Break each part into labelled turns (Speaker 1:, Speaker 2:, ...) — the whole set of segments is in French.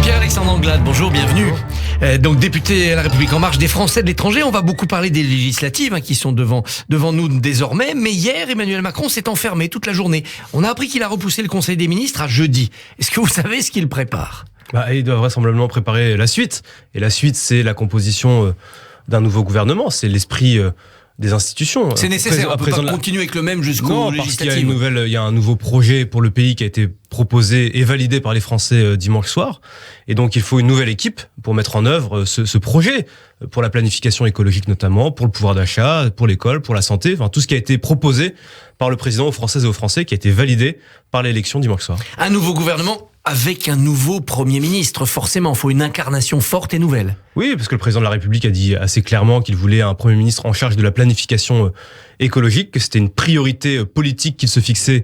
Speaker 1: Pierre-Alexandre Anglade, bonjour, bienvenue. Donc député à La République En Marche des Français de l'étranger, on va beaucoup parler des législatives qui sont devant nous désormais. Mais hier, Emmanuel Macron s'est enfermé toute la journée. On a appris qu'il a repoussé le Conseil des ministres à jeudi. Est-ce que vous savez ce qu'il prépare ?
Speaker 2: Il doit vraisemblablement préparer la suite. Et la suite, c'est la composition d'un nouveau gouvernement. C'est l'esprit des institutions.
Speaker 1: C'est nécessaire, on ne peut pas continuer avec le même jusqu'aux législatives.
Speaker 2: Il y a un nouveau projet pour le pays qui a été proposé et validé par les Français dimanche soir. Et donc, il faut une nouvelle équipe pour mettre en œuvre ce projet, pour la planification écologique notamment, pour le pouvoir d'achat, pour l'école, pour la santé, enfin tout ce qui a été proposé par le président aux Françaises et aux Français, qui a été validé par l'élection dimanche soir.
Speaker 1: Un nouveau gouvernement avec un nouveau Premier ministre, forcément, il faut une incarnation forte et nouvelle.
Speaker 2: Oui, parce que le président de la République a dit assez clairement qu'il voulait un Premier ministre en charge de la planification écologique, que c'était une priorité politique qu'il se fixait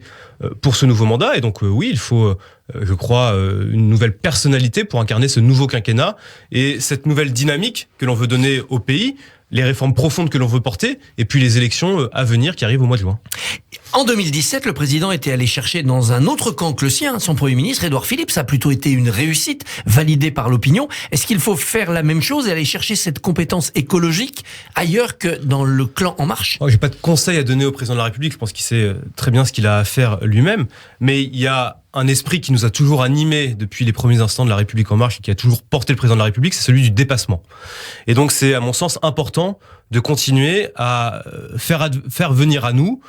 Speaker 2: pour ce nouveau mandat. Et donc oui, il faut, je crois, une nouvelle personnalité pour incarner ce nouveau quinquennat et cette nouvelle dynamique que l'on veut donner au pays, les réformes profondes que l'on veut porter, et puis les élections à venir qui arrivent au mois de juin.
Speaker 1: En 2017, le président était allé chercher dans un autre camp que le sien, son Premier ministre, Édouard Philippe. Ça a plutôt été une réussite, validée par l'opinion. Est-ce qu'il faut faire la même chose et aller chercher cette compétence écologique ailleurs que dans le clan En Marche ?
Speaker 2: J'ai pas de conseil à donner au président de la République. Je pense qu'il sait très bien ce qu'il a à faire lui-même. Mais il y a un esprit qui nous a toujours animés depuis les premiers instants de la République En Marche et qui a toujours porté le président de la République, c'est celui du dépassement. Et donc c'est, à mon sens, important de continuer à faire venir à nous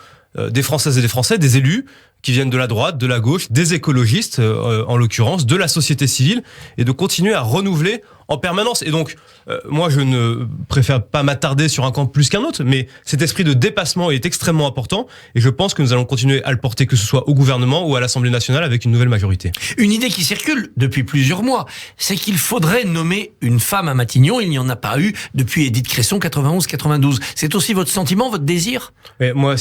Speaker 2: des Françaises et des Français, des élus qui viennent de la droite, de la gauche, des écologistes en l'occurrence, de la société civile, et de continuer à renouveler en permanence. Et donc, moi, je ne préfère pas m'attarder sur un camp plus qu'un autre, mais cet esprit de dépassement est extrêmement important, et je pense que nous allons continuer à le porter, que ce soit au gouvernement ou à l'Assemblée nationale, avec une nouvelle majorité.
Speaker 1: Une idée qui circule depuis plusieurs mois, c'est qu'il faudrait nommer une femme à Matignon. Il n'y en a pas eu depuis Édith Cresson, 91-92. C'est aussi votre sentiment, votre désir ?
Speaker 2: Mais moi,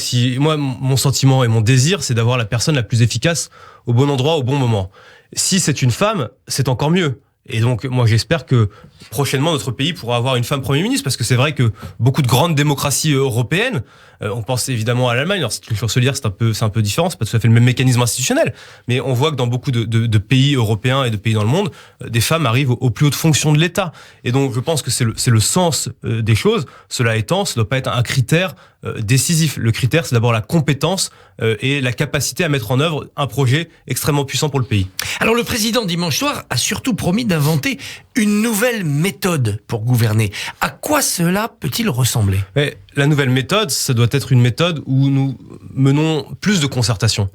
Speaker 2: mon sentiment et mon désir, c'est d'avoir la personne la plus efficace au bon endroit, au bon moment. Si c'est une femme, c'est encore mieux. Et donc, moi, j'espère que prochainement, notre pays pourra avoir une femme Premier ministre, parce que c'est vrai que beaucoup de grandes démocraties européennes, on pense évidemment à l'Allemagne, alors c'est une chancelière, c'est un peu différent, c'est pas tout à fait le même mécanisme institutionnel, mais on voit que dans beaucoup de pays européens et de pays dans le monde, des femmes arrivent aux plus hautes fonctions de l'État. Et donc, je pense que c'est le sens des choses. Cela étant, ça ne doit pas être un critère décisif. Le critère, c'est d'abord la compétence et la capacité à mettre en œuvre un projet extrêmement puissant pour le pays.
Speaker 1: Alors, le président, dimanche soir, a surtout promis d'inventer une nouvelle méthode pour gouverner. À quoi cela peut-il ressembler ?
Speaker 2: Mais la nouvelle méthode, ça doit être une méthode où nous menons plus de concertation.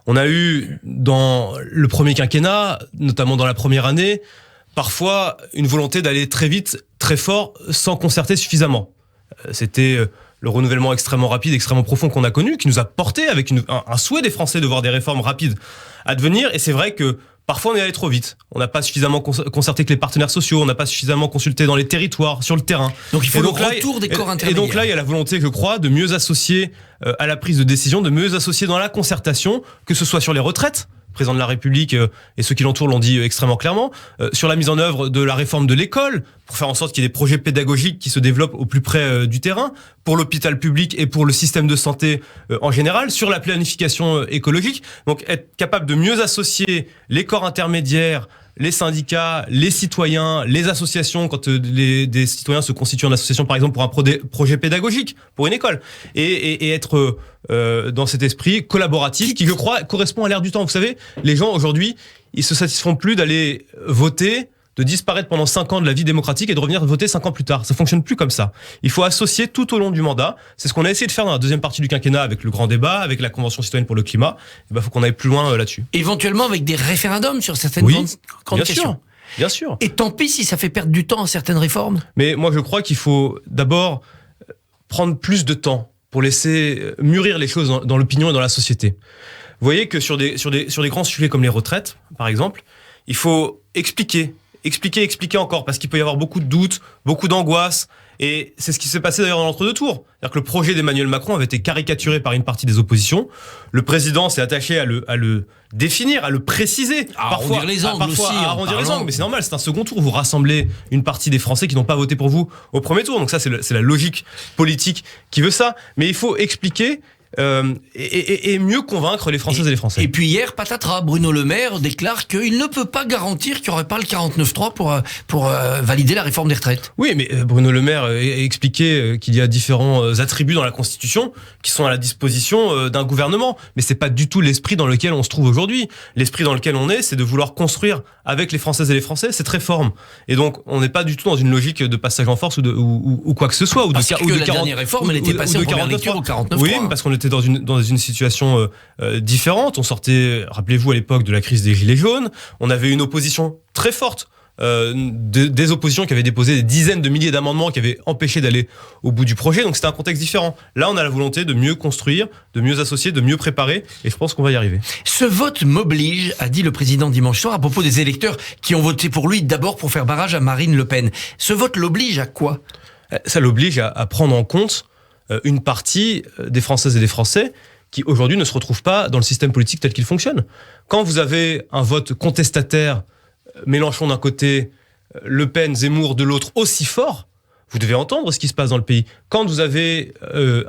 Speaker 2: On a eu dans le premier quinquennat, notamment dans la première année, parfois une volonté d'aller très vite, très fort, sans concerter suffisamment. C'était le renouvellement extrêmement rapide, extrêmement profond qu'on a connu, qui nous a porté avec un souhait des Français de voir des réformes rapides advenir. Et c'est vrai que parfois, on est allé trop vite. On n'a pas suffisamment concerté avec les partenaires sociaux, on n'a pas suffisamment consulté dans les territoires, sur le terrain.
Speaker 1: Donc il faut le retour des corps intermédiaires.
Speaker 2: Et donc là, il y a la volonté, je crois, de mieux associer à la prise de décision, de mieux associer dans la concertation, que ce soit sur les retraites. Le président de la République et ceux qui l'entourent l'ont dit extrêmement clairement, sur la mise en œuvre de la réforme de l'école, pour faire en sorte qu'il y ait des projets pédagogiques qui se développent au plus près du terrain, pour l'hôpital public et pour le système de santé en général, sur la planification écologique. Donc être capable de mieux associer les corps intermédiaires, les syndicats, les citoyens, les associations, quand des citoyens se constituent en association, par exemple, pour un projet pédagogique, pour une école, et être dans cet esprit collaboratif qui, je crois, correspond à l'ère du temps. Vous savez, les gens, aujourd'hui, ils se satisfont plus d'aller voter, de disparaître pendant 5 ans de la vie démocratique et de revenir voter 5 ans plus tard. Ça fonctionne plus comme ça. Il faut associer tout au long du mandat. C'est ce qu'on a essayé de faire dans la deuxième partie du quinquennat avec le grand débat, avec la Convention citoyenne pour le climat. Il faut qu'on aille plus loin là-dessus.
Speaker 1: Éventuellement avec des référendums sur certaines grandes questions.
Speaker 2: Bien sûr.
Speaker 1: Et tant pis si ça fait perdre du temps à certaines réformes.
Speaker 2: Mais moi, je crois qu'il faut d'abord prendre plus de temps pour laisser mûrir les choses dans l'opinion et dans la société. Vous voyez que sur des grands sujets comme les retraites, par exemple, il faut expliquer encore, parce qu'il peut y avoir beaucoup de doutes, beaucoup d'angoisse, et c'est ce qui s'est passé d'ailleurs dans l'entre-deux tours. C'est-à-dire que le projet d'Emmanuel Macron avait été caricaturé par une partie des oppositions. Le président s'est attaché à le définir, à le préciser.
Speaker 1: Arrondir les angles aussi.
Speaker 2: Arrondir les angles, mais c'est normal, c'est un second tour. Vous rassemblez une partie des Français qui n'ont pas voté pour vous au premier tour. Donc ça, c'est la logique politique qui veut ça. Mais il faut expliquer et mieux convaincre les Françaises et les Français.
Speaker 1: Et puis hier, patatras, Bruno Le Maire déclare qu'il ne peut pas garantir qu'il n'y aurait pas le 49.3 pour valider la réforme des retraites.
Speaker 2: Oui, mais Bruno Le Maire a expliqué qu'il y a différents attributs dans la Constitution qui sont à la disposition d'un gouvernement. Mais c'est pas du tout l'esprit dans lequel on se trouve aujourd'hui. L'esprit dans lequel on est, c'est de vouloir construire avec les Françaises et les Français cette réforme. Et donc, on n'est pas du tout dans une logique de passage en force ou quoi que ce soit.
Speaker 1: Parce que la dernière réforme, elle était passée en première lecture au 49.3.
Speaker 2: Oui, parce qu'on était dans une situation différente. On sortait, rappelez-vous, à l'époque de la crise des Gilets jaunes. On avait une opposition très forte. Des oppositions qui avaient déposé des dizaines de milliers d'amendements qui avaient empêché d'aller au bout du projet. Donc c'était un contexte différent. Là, on a la volonté de mieux construire, de mieux associer, de mieux préparer, et je pense qu'on va y arriver.
Speaker 1: Ce vote m'oblige, a dit le président dimanche soir à propos des électeurs qui ont voté pour lui, d'abord pour faire barrage à Marine Le Pen. Ce vote l'oblige à quoi ?
Speaker 2: Ça l'oblige à prendre en compte une partie des Françaises et des Français qui aujourd'hui ne se retrouvent pas dans le système politique tel qu'il fonctionne. Quand vous avez un vote contestataire, Mélenchon d'un côté, Le Pen, Zemmour de l'autre, aussi fort, vous devez entendre ce qui se passe dans le pays. Quand vous avez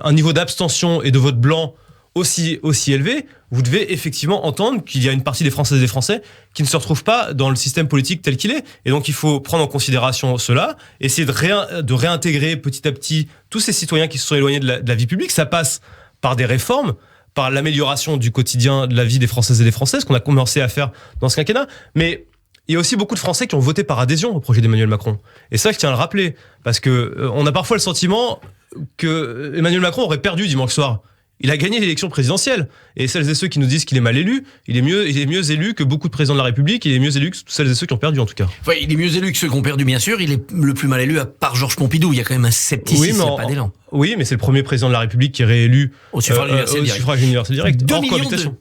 Speaker 2: un niveau d'abstention et de vote blanc aussi élevé, vous devez effectivement entendre qu'il y a une partie des Françaises et des Français qui ne se retrouvent pas dans le système politique tel qu'il est. Et donc il faut prendre en considération cela, essayer de réintégrer petit à petit tous ces citoyens qui se sont éloignés de la vie publique. Ça passe par des réformes, par l'amélioration du quotidien de la vie des Françaises et des Français, ce qu'on a commencé à faire dans ce quinquennat. Mais il y a aussi beaucoup de Français qui ont voté par adhésion au projet d'Emmanuel Macron. Et ça, je tiens à le rappeler, parce que on a parfois le sentiment que Emmanuel Macron aurait perdu dimanche soir. Il a gagné l'élection présidentielle. Et celles et ceux qui nous disent qu'il est mal élu, il est mieux élu que beaucoup de présidents de la République, il est mieux élu que celles et ceux qui ont perdu en tout cas.
Speaker 1: Ouais, il est mieux élu que ceux qui ont perdu, bien sûr. Il est le plus mal élu à part Georges Pompidou. Il y a quand même un scepticisme, il n'y a pas d'élan.
Speaker 2: Oui, mais c'est le premier président de la République qui est réélu
Speaker 1: au suffrage universel direct.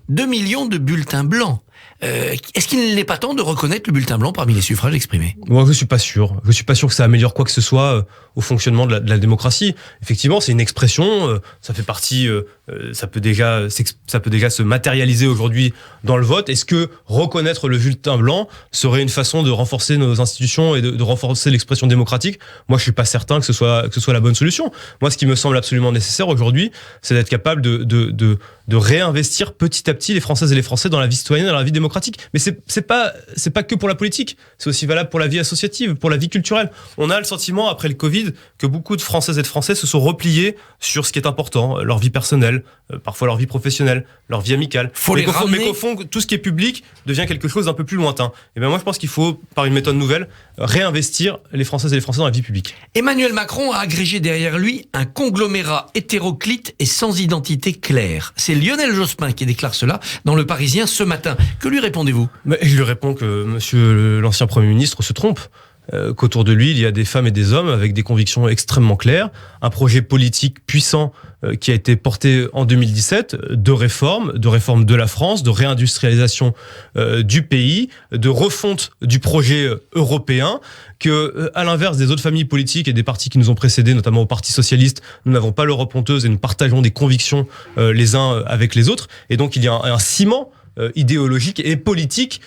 Speaker 1: 2 millions de bulletins blancs. Est-ce qu'il n'est pas temps de reconnaître le bulletin blanc parmi les suffrages exprimés ?
Speaker 2: Moi, je suis pas sûr. Je suis pas sûr que ça améliore quoi que ce soit au fonctionnement de la démocratie. Effectivement, c'est une expression. Ça fait partie. Ça peut déjà se matérialiser aujourd'hui dans le vote. Est-ce que reconnaître le bulletin blanc serait une façon de renforcer nos institutions et de renforcer l'expression démocratique ? Moi, je suis pas certain que ce soit la bonne solution. Moi, ce qui me semble absolument nécessaire aujourd'hui, c'est d'être capable de réinvestir petit à petit les Françaises et les Français dans la vie citoyenne, dans la vie démocratique. Mais c'est pas que pour la politique. C'est aussi valable pour la vie associative, pour la vie culturelle. On a le sentiment, après le Covid, que beaucoup de Françaises et de Français se sont repliés sur ce qui est important, leur vie personnelle, parfois leur vie professionnelle, leur vie amicale. Mais qu'au fond, tout ce qui est public devient quelque chose d'un peu plus lointain. Et bien moi, je pense qu'il faut, par une méthode nouvelle, réinvestir les Françaises et les Français dans la vie publique.
Speaker 1: Emmanuel Macron a agrégé derrière lui un conglomérat hétéroclite et sans identité claire. C'est Lionel Jospin qui déclare cela dans Le Parisien ce matin. Que lui répondez-vous ?
Speaker 2: Je lui réponds que monsieur l'ancien Premier ministre se trompe. Qu'autour de lui, il y a des femmes et des hommes avec des convictions extrêmement claires, un projet politique puissant qui a été porté en 2017, de réforme de la France, de réindustrialisation du pays, de refonte du projet européen, que, à l'inverse des autres familles politiques et des partis qui nous ont précédés, notamment au Parti Socialiste, nous n'avons pas l'Europe honteuse et nous partageons des convictions les uns avec les autres. Et donc, il y a un ciment idéologique et politique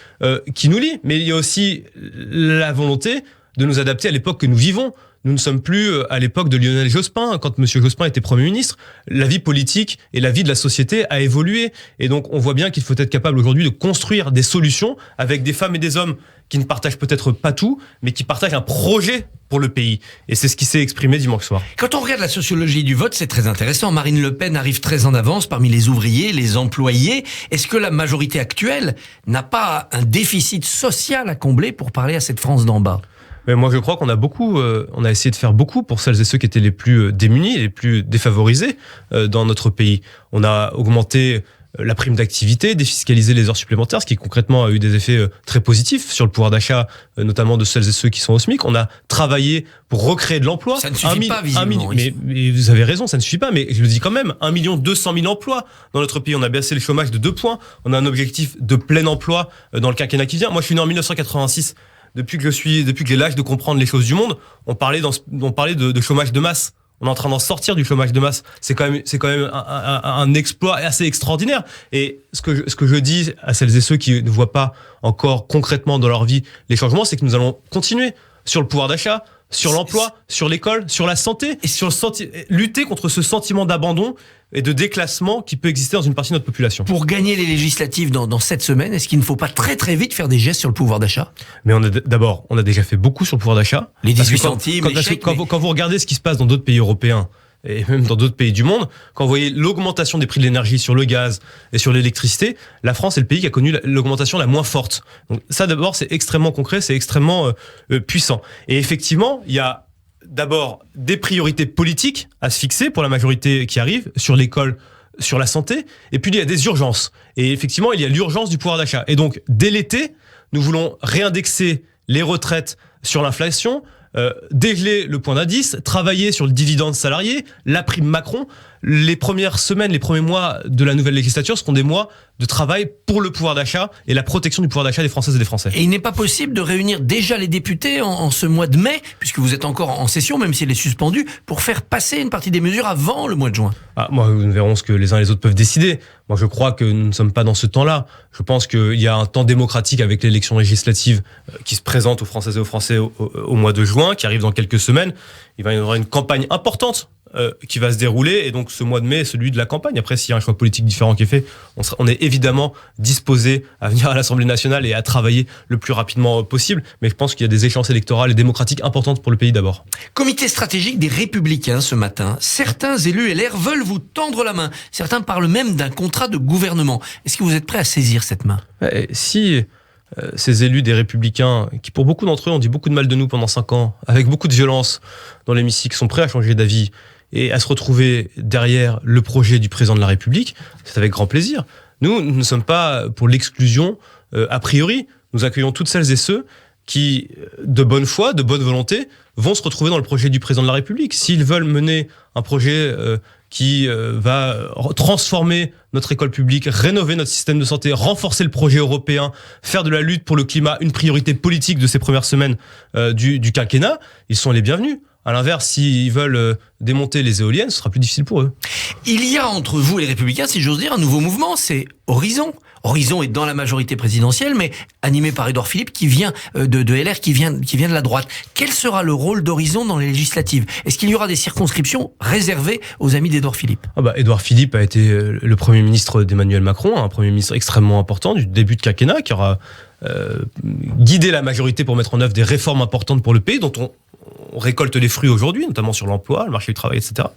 Speaker 2: qui nous lie. Mais il y a aussi la volonté de nous adapter à l'époque que nous vivons. Nous ne sommes plus à l'époque de Lionel Jospin. Quand M. Jospin était Premier ministre, la vie politique et la vie de la société a évolué. Et donc, on voit bien qu'il faut être capable aujourd'hui de construire des solutions avec des femmes et des hommes qui ne partagent peut-être pas tout, mais qui partagent un projet pour le pays. Et c'est ce qui s'est exprimé dimanche soir.
Speaker 1: Quand on regarde la sociologie du vote, c'est très intéressant. Marine Le Pen arrive très en avance parmi les ouvriers, les employés. Est-ce que la majorité actuelle n'a pas un déficit social à combler pour parler à cette France d'en bas ?
Speaker 2: Mais moi, je crois qu'on a essayé de faire beaucoup pour celles et ceux qui étaient les plus démunis, les plus défavorisés dans notre pays. On a augmenté la prime d'activité, défiscaliser les heures supplémentaires, ce qui concrètement a eu des effets très positifs sur le pouvoir d'achat, notamment de celles et ceux qui sont au SMIC. On a travaillé pour recréer de l'emploi.
Speaker 1: Ça ne suffit pas, visiblement.
Speaker 2: Mais vous avez raison, ça ne suffit pas, mais je le dis quand même, 1 200 000 emplois dans notre pays. On a baissé le chômage de 2 points. On a un objectif de plein emploi dans le quinquennat qui vient. Moi, je suis né en 1986. Depuis que j'ai l'âge de comprendre les choses du monde, on parlait de chômage de masse. On est en train d'en sortir du chômage de masse. C'est quand même un exploit assez extraordinaire. Et ce que je dis à celles et ceux qui ne voient pas encore concrètement dans leur vie les changements, c'est que nous allons continuer sur le pouvoir d'achat, sur l'emploi, sur l'école, sur la santé, et lutter contre ce sentiment d'abandon et de déclassement qui peut exister dans une partie de notre population.
Speaker 1: Pour gagner les législatives dans cette semaine, est-ce qu'il ne faut pas très très vite faire des gestes sur le pouvoir d'achat ?
Speaker 2: Mais on a déjà fait beaucoup sur le pouvoir d'achat.
Speaker 1: Les 18 centimes, les chèques,
Speaker 2: quand vous regardez ce qui se passe dans d'autres pays européens, et même dans d'autres pays du monde, quand vous voyez l'augmentation des prix de l'énergie sur le gaz et sur l'électricité, la France est le pays qui a connu l'augmentation la moins forte. Donc ça, d'abord, c'est extrêmement concret, c'est extrêmement puissant. Et effectivement, il y a d'abord des priorités politiques à se fixer pour la majorité qui arrive, sur l'école, sur la santé, et puis il y a des urgences. Et effectivement, il y a l'urgence du pouvoir d'achat. Et donc, dès l'été, nous voulons réindexer les retraites sur l'inflation, dégeler le point d'indice, travailler sur le dividende salarié, la prime Macron. Les premières semaines, les premiers mois de la nouvelle législature seront des mois de travail pour le pouvoir d'achat et la protection du pouvoir d'achat des Françaises et des Français.
Speaker 1: Et il n'est pas possible de réunir déjà les députés en ce mois de mai, puisque vous êtes encore en session, même si elle est suspendue, pour faire passer une partie des mesures avant le mois de juin.
Speaker 2: Moi, nous verrons ce que les uns et les autres peuvent décider. Moi, je crois que nous ne sommes pas dans ce temps-là. Je pense qu'il y a un temps démocratique avec l'élection législative qui se présente aux Françaises et aux Français au mois de juin, qui arrive dans quelques semaines. Il va y avoir une campagne importante qui va se dérouler, et donc ce mois de mai est celui de la campagne. Après, s'il y a un choix politique différent qui est fait, on est évidemment disposé à venir à l'Assemblée nationale et à travailler le plus rapidement possible, mais je pense qu'il y a des échéances électorales et démocratiques importantes pour le pays d'abord.
Speaker 1: Comité stratégique des Républicains ce matin. Certains élus LR veulent vous tendre la main. Certains parlent même d'un contrat de gouvernement. Est-ce que vous êtes prêt à saisir cette main ?
Speaker 2: Si ces élus des Républicains, qui pour beaucoup d'entre eux ont dit beaucoup de mal de nous pendant 5 ans, avec beaucoup de violence dans l'hémicycle, sont prêts à changer d'avis et à se retrouver derrière le projet du président de la République, c'est avec grand plaisir. Nous ne sommes pas pour l'exclusion a priori. Nous accueillons toutes celles et ceux qui, de bonne foi, de bonne volonté, vont se retrouver dans le projet du président de la République. S'ils veulent mener un projet qui va transformer notre école publique, rénover notre système de santé, renforcer le projet européen, faire de la lutte pour le climat une priorité politique de ces premières semaines du quinquennat, ils sont les bienvenus. À l'inverse, s'ils veulent démonter les éoliennes, ce sera plus difficile pour eux.
Speaker 1: Il y a entre vous et les Républicains, si j'ose dire, un nouveau mouvement, c'est Horizon. Horizon est dans la majorité présidentielle, mais animé par Édouard Philippe, qui vient de LR, qui vient de la droite. Quel sera le rôle d'Horizon dans les législatives ? Est-ce qu'il y aura des circonscriptions réservées aux amis d'Édouard Philippe ?
Speaker 2: Édouard Philippe a été le Premier ministre d'Emmanuel Macron, un Premier ministre extrêmement important du début de quinquennat, qui aura guidé la majorité pour mettre en œuvre des réformes importantes pour le pays, dont on récolte les fruits aujourd'hui, notamment sur l'emploi, le marché du travail, etc.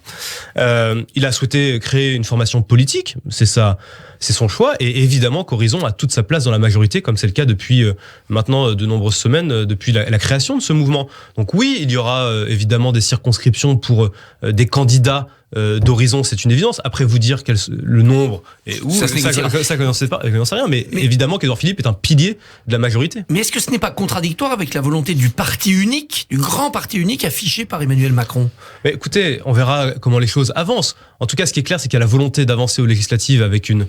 Speaker 2: Il a souhaité créer une formation politique, c'est son choix, et évidemment qu'Horizon a toute sa place dans la majorité, comme c'est le cas depuis maintenant de nombreuses semaines, depuis la création de ce mouvement. Donc oui, il y aura évidemment des circonscriptions pour des candidats d'Horizon, c'est une évidence. Après, vous dire le nombre et où, ça n'en sait rien, mais évidemment qu'Édouard Philippe est un pilier de la majorité.
Speaker 1: Mais est-ce que ce n'est pas contradictoire avec la volonté du parti unique, du grand parti unique affiché par Emmanuel Macron ?
Speaker 2: Mais écoutez, on verra comment les choses avancent. En tout cas, ce qui est clair, c'est qu'il y a la volonté d'avancer aux législatives avec une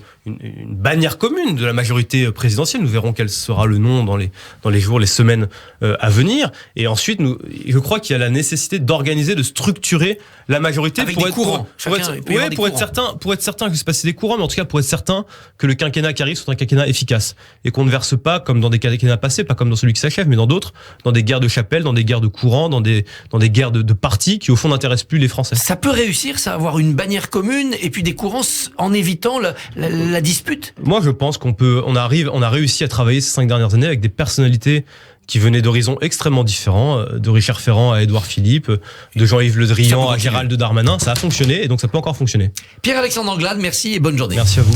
Speaker 2: bannière commune de la majorité présidentielle. Nous verrons quel sera le nom dans les jours, les semaines à venir. Et ensuite, je crois qu'il y a la nécessité d'organiser, de structurer la majorité
Speaker 1: avec des courants.
Speaker 2: Pour être certain que c'est passé des courants, mais en tout cas pour être certain que le quinquennat qui arrive soit un quinquennat efficace et qu'on ne verse pas comme dans des quinquennats passés, pas comme dans celui qui s'achève, mais dans d'autres, dans des guerres de chapelle, dans des guerres de courants, dans des guerres de partis qui au fond n'intéressent plus les Français.
Speaker 1: Ça peut réussir, ça, avoir une bannière commune et puis des courants en évitant la dispute.
Speaker 2: Moi, je pense qu'on a réussi à travailler ces 5 dernières années avec des personnalités qui venaient d'horizons extrêmement différents, de Richard Ferrand à Édouard Philippe, de Jean-Yves Le Drian à Gérald Darmanin. Ça a fonctionné et donc ça peut encore fonctionner.
Speaker 1: Pierre-Alexandre Anglade, merci et bonne journée.
Speaker 2: Merci à vous.